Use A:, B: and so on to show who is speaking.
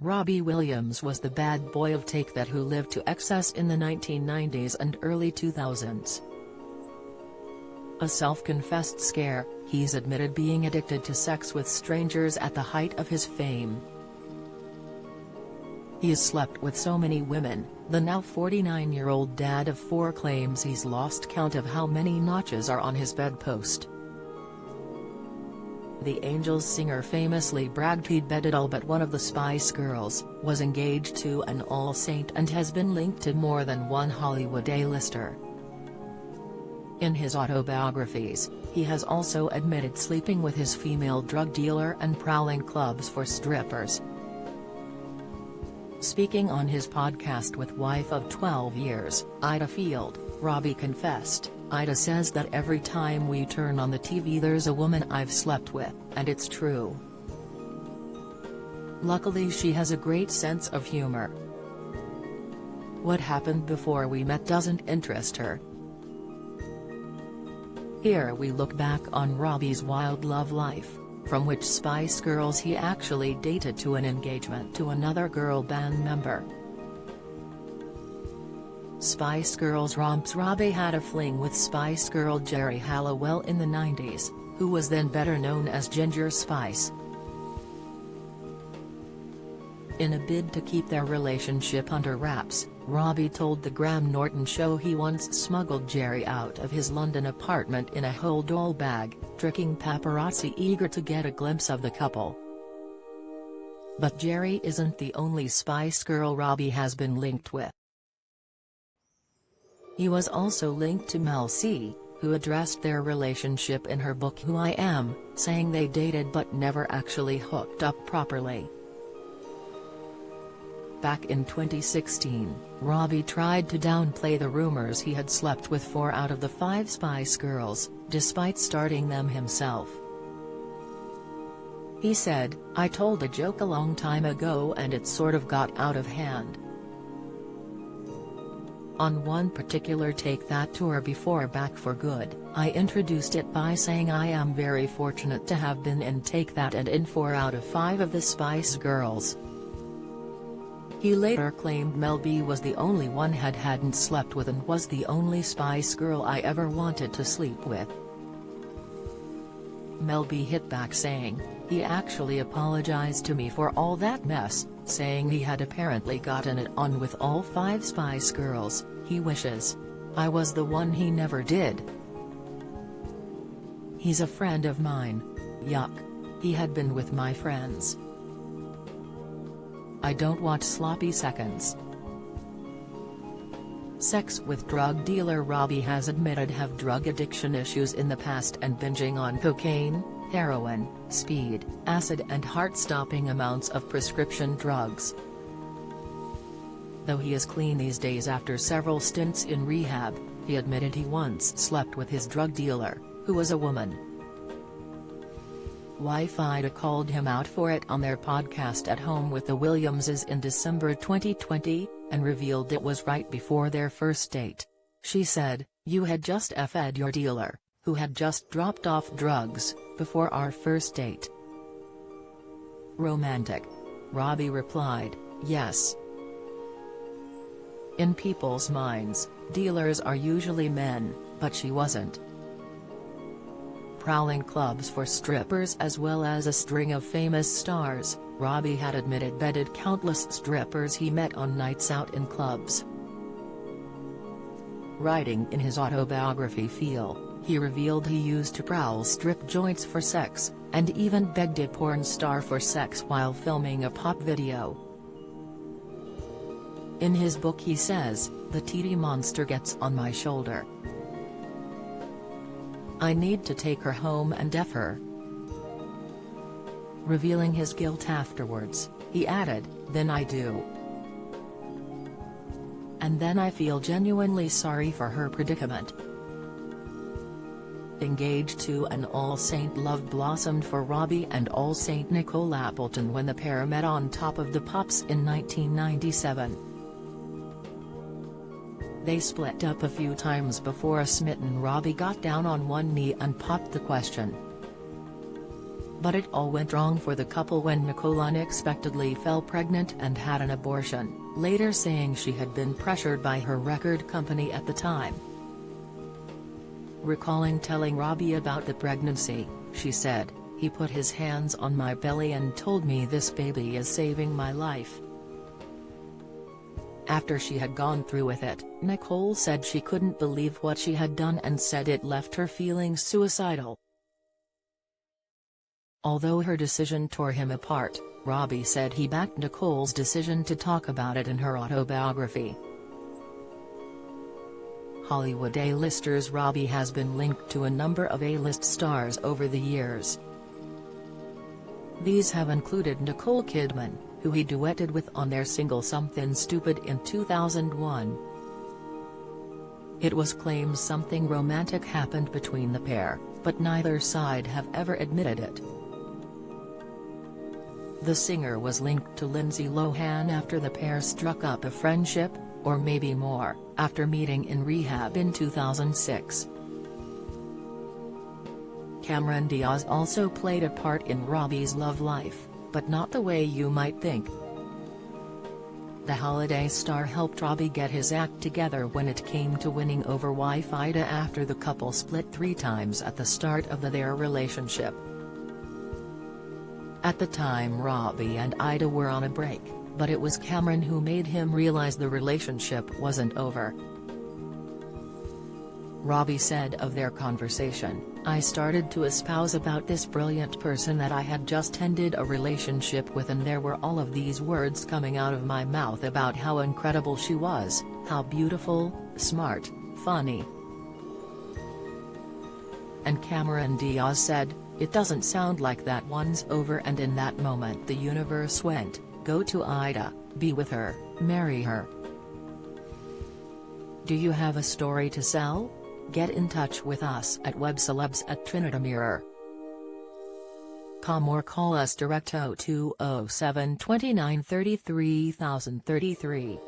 A: Robbie Williams was the bad boy of Take That who lived to excess in the 1990s and early 2000s. A self-confessed scare, he's admitted being addicted to sex with strangers at the height of his fame. He has slept with so many women, the now 49-year-old dad of 4 claims he's lost count of how many notches are on his bedpost. The Angels singer famously bragged he'd bedded all but one of the Spice Girls, was engaged to an All Saint and has been linked to more than one Hollywood A-lister. In his autobiographies, he has also admitted sleeping with his female drug dealer and prowling clubs for strippers. Speaking on his podcast with wife of 12 years, Ida Field, Robbie confessed, "Ida says that every time we turn on the TV there's a woman I've slept with, and it's true. Luckily she has a great sense of humor. What happened before we met doesn't interest her." Here we look back on Robbie's wild love life, from which Spice Girls he actually dated to an engagement to another girl band member. Spice Girls romps. Robbie had a fling with Spice Girl Geri Halliwell in the 90s, who was then better known as Ginger Spice. In a bid to keep their relationship under wraps, Robbie told the Graham Norton show he once smuggled Geri out of his London apartment in a hold-all bag, tricking paparazzi eager to get a glimpse of the couple. But Geri isn't the only Spice Girl Robbie has been linked with. He was also linked to Mel C, who addressed their relationship in her book Who I Am, saying they dated but never actually hooked up properly. Back in 2016, Robbie tried to downplay the rumors he had slept with 4 out of the 5 Spice Girls, despite starting them himself. He said, "I told a joke a long time ago and it sort of got out of hand. On one particular Take That tour before Back for Good, I introduced it by saying I am very fortunate to have been in Take That and in 4 out of 5 of the Spice Girls." He later claimed Mel B was the only one hadn't slept with and was the only Spice Girl I ever wanted to sleep with. Mel B hit back saying, "He actually apologized to me for all that mess, saying he had apparently gotten it on with all 5 Spice Girls, he wishes I was the one he never did. He's a friend of mine. Yuck. He had been with my friends. I don't want sloppy seconds." Sex with drug dealer Robbie has admitted have drug addiction issues in the past and binging on cocaine, heroin, speed, acid and heart-stopping amounts of prescription drugs. Though he is clean these days after several stints in rehab, he admitted he once slept with his drug dealer, who was a woman. Wife Ida called him out for it on their podcast At Home with the Williamses in December 2020, and revealed it was right before their first date. She said, "You had just f'd your dealer, who had just dropped off drugs, before our first date." Romantic. Robbie replied, "Yes. In people's minds, dealers are usually men, but she wasn't." Prowling clubs for strippers as well as a string of famous stars, Robbie had admitted bedded countless strippers he met on nights out in clubs. Writing in his autobiography Feel, he revealed he used to prowl strip joints for sex, and even begged a porn star for sex while filming a pop video. In his book he says, "The titty monster gets on my shoulder. I need to take her home and F her." Revealing his guilt afterwards, he added, "Then I do. And then I feel genuinely sorry for her predicament." Engaged to an All Saint, love blossomed for Robbie and All Saint Nicole Appleton when the pair met on Top of the Pops in 1997. They split up a few times before a smitten Robbie got down on one knee and popped the question. But it all went wrong for the couple when Nicole unexpectedly fell pregnant and had an abortion, later saying she had been pressured by her record company at the time. Recalling telling Robbie about the pregnancy, she said, "He put his hands on my belly and told me this baby is saving my life." After she had gone through with it, Nicole said she couldn't believe what she had done and said it left her feeling suicidal. Although her decision tore him apart, Robbie said he backed Nicole's decision to talk about it in her autobiography. Hollywood A-listers. Robbie has been linked to a number of A-list stars over the years. These have included Nicole Kidman, who he duetted with on their single Something Stupid in 2001. It was claimed something romantic happened between the pair, but neither side have ever admitted it. The singer was linked to Lindsay Lohan after the pair struck up a friendship, or maybe more, after meeting in rehab in 2006. Cameron Diaz also played a part in Robbie's love life, but not the way you might think. The holiday star helped Robbie get his act together when it came to winning over wife Ida after the couple split 3 times at the start of their relationship. At the time Robbie and Ida were on a break, but it was Cameron who made him realize the relationship wasn't over. Robbie said of their conversation, "I started to espouse about this brilliant person that I had just ended a relationship with, and there were all of these words coming out of my mouth about how incredible she was, how beautiful, smart, funny." And Cameron Diaz said, "It doesn't sound like that one's over," and in that moment the universe went, "Go to Ida, be with her, marry her." Do you have a story to sell? Get in touch with us at webcelebs@trinitymirror.com or call us direct 0207 29 33 033.